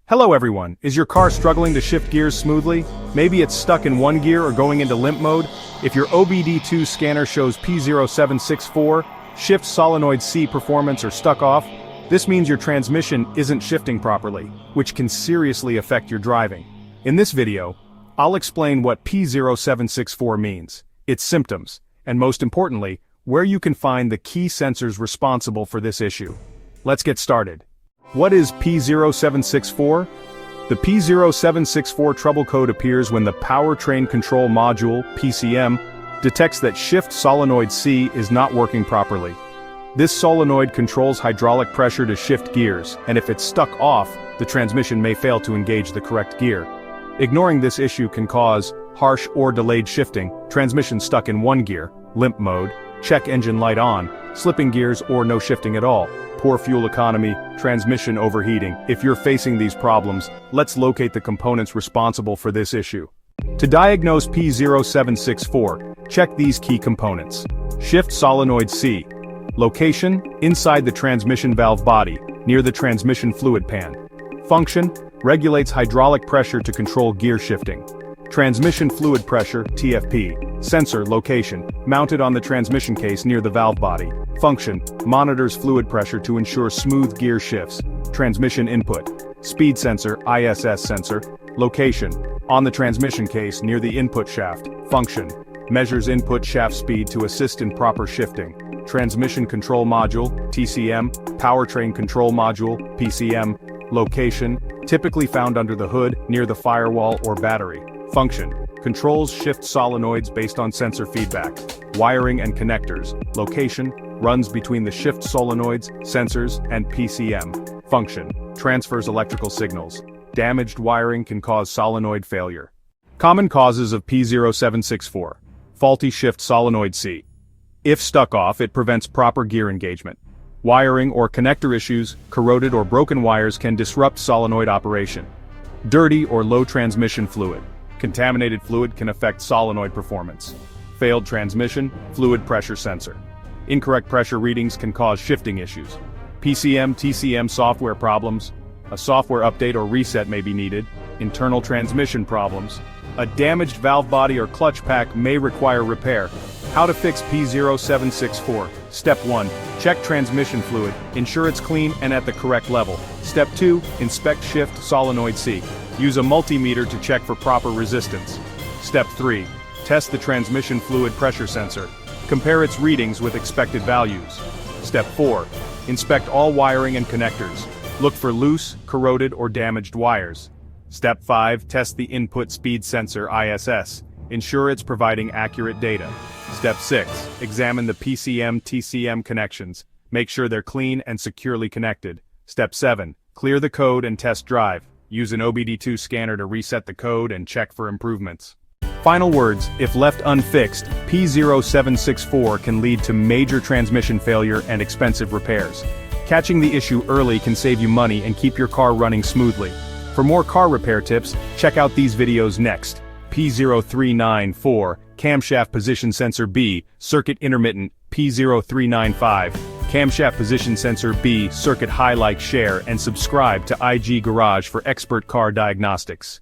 Hello everyone, is your car struggling to shift gears smoothly? Maybe it's stuck in one gear or going into limp mode? If your OBD-II scanner shows P0764, Shift Solenoid C performance or stuck off, this means your transmission isn't shifting properly, which can seriously affect your driving. In this video, I'll explain what P0764 means, its symptoms, and most importantly, where you can find the key sensors responsible for this issue. Let's get started. What is P0764? The P0764 trouble code appears when the Powertrain Control Module, PCM, detects that Shift Solenoid C is not working properly. This solenoid controls hydraulic pressure to shift gears, and if it's stuck off, the transmission may fail to engage the correct gear. Ignoring this issue can cause harsh or delayed shifting, transmission stuck in one gear, limp mode, check engine light on, slipping gears or no shifting at all, poor fuel economy, transmission overheating. If you're facing these problems, let's locate the components responsible for this issue. To diagnose P0764, check these key components. Shift Solenoid C. Location, inside the transmission valve body, near the transmission fluid pan. Function, regulates hydraulic pressure to control gear shifting. Transmission fluid pressure, TFP. Sensor, location, mounted on the transmission case near the valve body. Function, monitors fluid pressure to ensure smooth gear shifts. Transmission input. Speed sensor, ISS sensor. Location, on the transmission case near the input shaft. Function, measures input shaft speed to assist in proper shifting. Transmission control module, TCM. Powertrain control module, PCM. Location, typically found under the hood, near the firewall or battery. Function, controls shift solenoids based on sensor feedback. Wiring and connectors. Location, runs between the shift solenoids, sensors, and PCM. Function, transfers electrical signals. Damaged wiring can cause solenoid failure. Common causes of P0764. Faulty shift solenoid C. If stuck off, it prevents proper gear engagement. Wiring or connector issues, corroded or broken wires can disrupt solenoid operation. Dirty or low transmission fluid. Contaminated fluid can affect solenoid performance. Failed transmission, fluid pressure sensor. Incorrect pressure readings can cause shifting issues. PCM, TCM software problems. A software update or reset may be needed. Internal transmission problems. A damaged valve body or clutch pack may require repair. How to fix P0764. Step 1. Check transmission fluid, ensure it's clean and at the correct level. Step 2. Inspect Shift Solenoid C. Use a multimeter to check for proper resistance. Step 3. Test the transmission fluid pressure sensor. Compare its readings with expected values. Step 4. Inspect all wiring and connectors. Look for loose, corroded or damaged wires. Step 5. Test the input speed sensor ISS. Ensure it's providing accurate data. Step 6. Examine the PCM-TCM connections. Make sure they're clean and securely connected. Step 7. Clear the code and test drive. Use an OBD-II scanner to reset the code and check for improvements. Final words, if left unfixed, P0764 can lead to major transmission failure and expensive repairs. Catching the issue early can save you money and keep your car running smoothly. For more car repair tips, check out these videos next. P0394, Camshaft Position Sensor B, Circuit Intermittent, P0395, Camshaft Position Sensor B, Circuit High. Like, share, and subscribe to IG Garage for expert car diagnostics.